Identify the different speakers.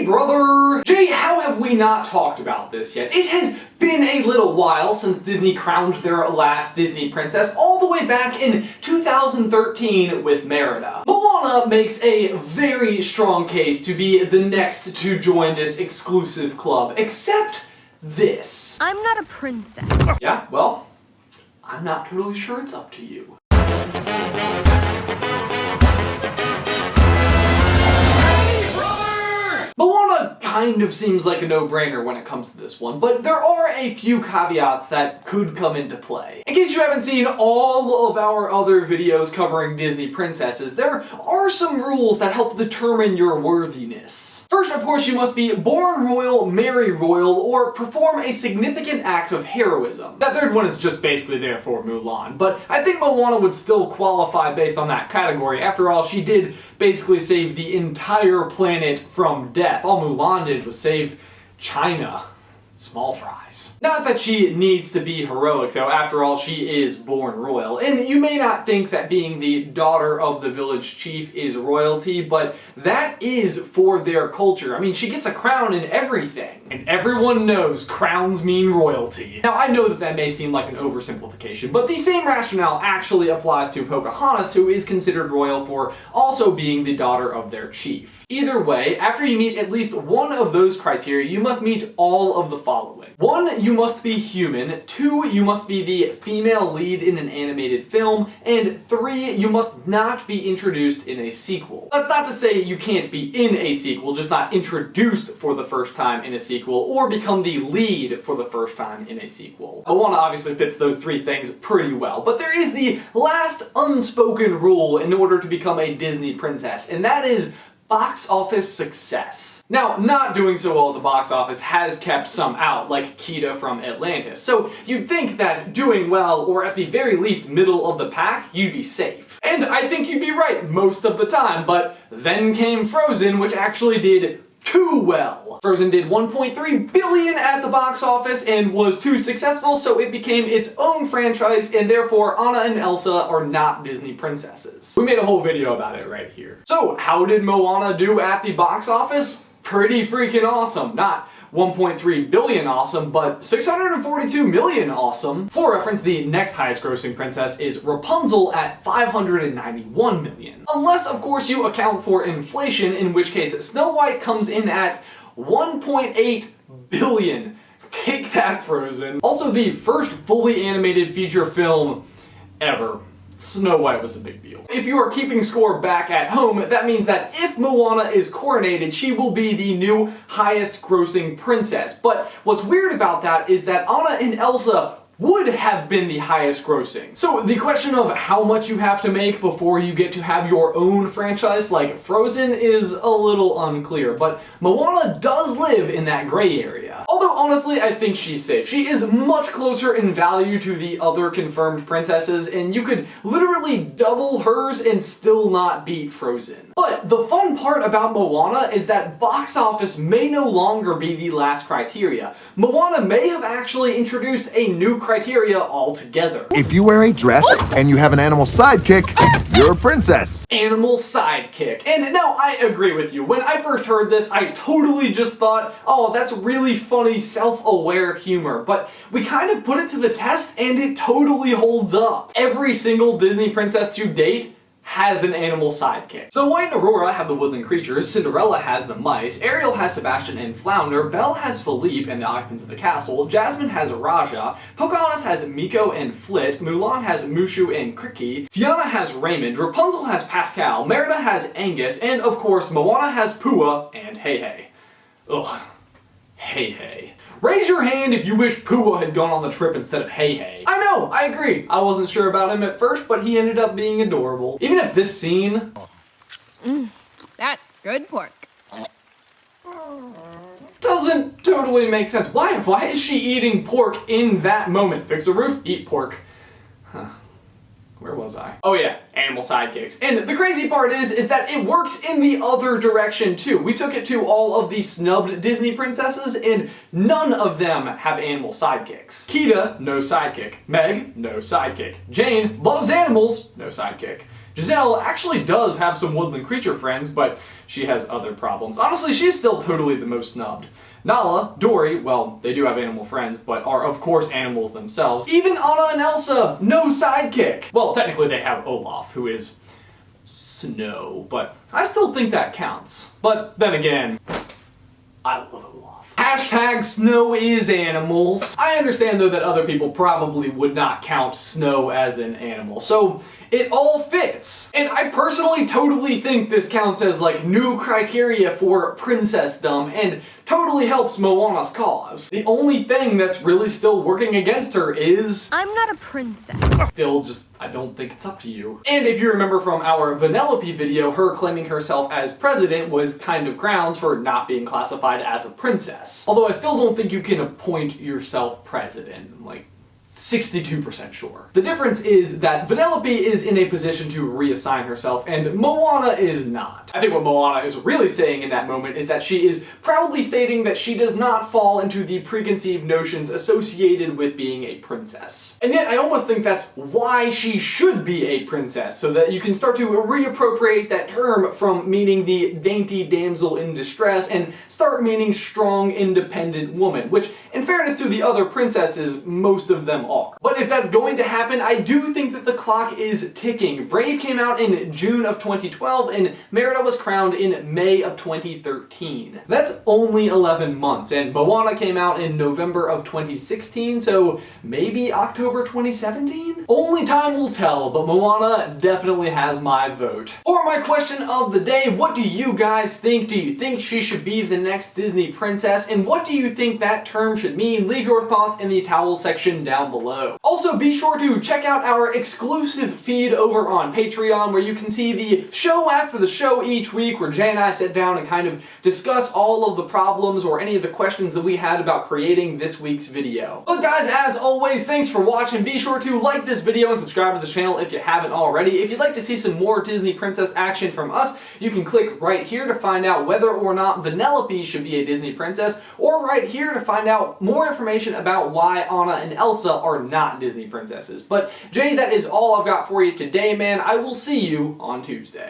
Speaker 1: brother! Jay, how have we not talked about this yet? It has been a little while since Disney crowned their last Disney princess, all the way back in 2013 with Merida. Moana makes a very strong case to be the next to join this exclusive club, except this.
Speaker 2: I'm not a princess.
Speaker 1: Yeah, well, I'm not totally sure it's up to you. Moana kind of seems like a no-brainer when it comes to this one, but there are a few caveats that could come into play. In case you haven't seen all of our other videos covering Disney princesses, there are some rules that help determine your worthiness. First, of course, you must be born royal, marry royal, or perform a significant act of heroism. That third one is just basically there for Mulan, but I think Moana would still qualify based on that category. After all, she did basically save the entire planet from death. All Mulan did was save China. Small fries. Not that she needs to be heroic though, after all she is born royal. And you may not think that being the daughter of the village chief is royalty, but that is for their culture. I mean, she gets a crown and everything. And everyone knows crowns mean royalty. Now I know that that may seem like an oversimplification, but the same rationale actually applies to Pocahontas, who is considered royal for also being the daughter of their chief. Either way, after you meet at least one of those criteria, you must meet all of the following. 1, you must be human. 2, you must be the female lead in an animated film. And 3, you must not be introduced in a sequel. That's not to say you can't be in a sequel, just not introduced for the first time in a sequel, or become the lead for the first time in a sequel. Moana obviously fits those 3 things pretty well, but there is the last unspoken rule in order to become a Disney princess, and that is box office success. Now, not doing so well at the box office has kept some out, like Kida from Atlantis, so you'd think that doing well, or at the very least middle of the pack, you'd be safe. And I think you'd be right most of the time, but then came Frozen, which actually did too well. Frozen did $1.3 billion at the box office and was too successful, so it became its own franchise, and therefore Anna and Elsa are not Disney princesses. We made a whole video about it right here. So how did Moana do at the box office? Pretty freaking awesome. Not 1.3 billion awesome, but 642 million awesome. For reference, the next highest grossing princess is Rapunzel at 591 million. Unless, of course, you account for inflation, in which case Snow White comes in at 1.8 billion. Take that, Frozen. Also, the first fully animated feature film ever. Snow White was a big deal. If you are keeping score back at home, that means that if Moana is coronated, she will be the new highest grossing princess. But what's weird about that is that Anna and Elsa would have been the highest grossing. So the question of how much you have to make before you get to have your own franchise like Frozen is a little unclear, but Moana does live in that gray area. Although honestly, I think she's safe. She is much closer in value to the other confirmed princesses, and you could literally double hers and still not beat Frozen. But the fun part about Moana is that box office may no longer be the last criteria. Moana may have actually introduced a new criteria altogether.
Speaker 3: If you wear a dress and you have an animal sidekick, you're a princess.
Speaker 1: Animal sidekick. And now I agree with you. When I first heard this, I totally just thought, oh, that's really funny, self-aware humor. But we kind of put it to the test and it totally holds up. Every single Disney princess to date has an animal sidekick. So White and Aurora have the woodland creatures, Cinderella has the mice, Ariel has Sebastian and Flounder, Belle has Philippe and the occupants of the castle, Jasmine has Raja, Pocahontas has Miko and Flit, Mulan has Mushu and Kriki, Tiana has Raymond, Rapunzel has Pascal, Merida has Angus, and of course Moana has Pua and Hey Hey. Ugh. Hey Hey. Raise your hand if you wish Pua had gone on the trip instead of Hey Hey. I know, I agree. I wasn't sure about him at first, but he ended up being adorable. Even if this scene...
Speaker 2: That's good pork.
Speaker 1: doesn't totally make sense. Why is she eating pork in that moment? Fix a roof, eat pork. Huh. Where was I? Oh yeah, animal sidekicks. And the crazy part is that it works in the other direction too. We took it to all of the snubbed Disney princesses and none of them have animal sidekicks. Kida, no sidekick. Meg, no sidekick. Jane, loves animals, no sidekick. Giselle actually does have some woodland creature friends, but she has other problems. Honestly, she's still totally the most snubbed. Nala, Dory, well, they do have animal friends, but are of course animals themselves. Even Anna and Elsa, no sidekick. Well, technically they have Olaf, who is snow, but I still think that counts. But then again, I love Olaf. Hashtag snow is animals. I understand though that other people probably would not count snow as an animal, so it all fits. And I personally totally think this counts as like new criteria for princessdom and totally helps Moana's cause. The only thing that's really still working against her is
Speaker 2: I'm not a princess.
Speaker 1: still just, I don't think it's up to you. And if you remember from our Vanellope video, her claiming herself as president was kind of grounds for not being classified as a princess. Although I still don't think you can appoint yourself president. I'm like 62% sure. The difference is that Vanellope is in a position to reassign herself and Moana is not. I think what Moana is really saying in that moment is that she is proudly stating that she does not fall into the preconceived notions associated with being a princess. And yet I almost think that's why she should be a princess, so that you can start to reappropriate that term from meaning the dainty damsel in distress and start meaning strong, independent woman, which in fairness to the other princesses, most of them are. But if that's going to happen, I do think that the clock is ticking. Brave came out in June of 2012 and Merida was crowned in May of 2013. That's only 11 months, and Moana came out in November of 2016, so maybe October 2017? Only time will tell, but Moana definitely has my vote. For my question of the day, what do you guys think? Do you think she should be the next Disney princess? And what do you think that term should mean? Leave your thoughts in the towel section down below. Also, be sure to check out our exclusive feed over on Patreon, where you can see the show after the show each week, where Jay and I sit down and kind of discuss all of the problems or any of the questions that we had about creating this week's video. But guys, as always, thanks for watching. Be sure to like this video and subscribe to this channel if you haven't already. If you'd like to see some more Disney princess action from us, you can click right here to find out whether or not Vanellope should be a Disney princess, or right here to find out more information about why Anna and Elsa are not Disney princesses. But Jay, that is all I've got for you today, man. I will see you on Tuesday.